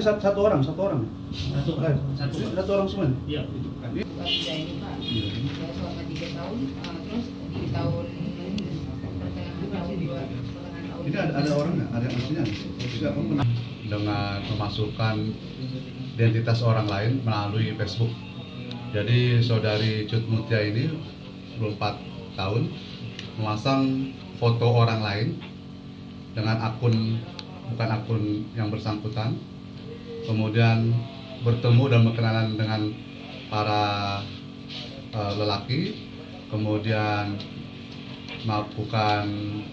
satu orang. Satu orang semua. Iya. Bisa ini Pak, saya selama 3 tahun, terus di tahun pertengahan tahun 2 Ini ada orang nggak? Ada maksudnya? Dengan memasukkan identitas orang lain melalui Facebook. Jadi saudari Cut Mutia ini 24 tahun memasang foto orang lain dengan akun bukan akun yang bersangkutan, kemudian bertemu dan berkenalan dengan para lelaki, kemudian melakukan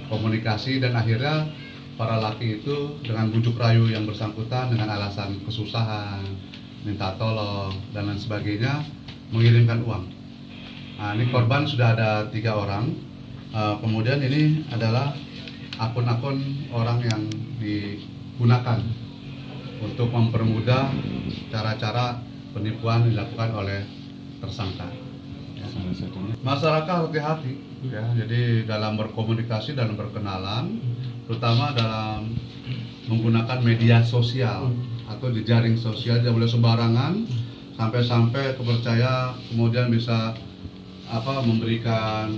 komunikasi dan akhirnya para laki itu dengan bujuk rayu yang bersangkutan dengan alasan kesusahan, minta tolong dan lain sebagainya mengirimkan uang. Nah, ini korban sudah ada 3 orang. Kemudian ini adalah akun-akun orang yang digunakan untuk mempermudah cara-cara penipuan dilakukan oleh tersangka. Masyarakat hati-hati ya, jadi dalam berkomunikasi dan berkenalan, terutama dalam menggunakan media sosial atau jejaring sosial, tidak boleh sembarangan sampai-sampai kepercaya kemudian bisa memberikan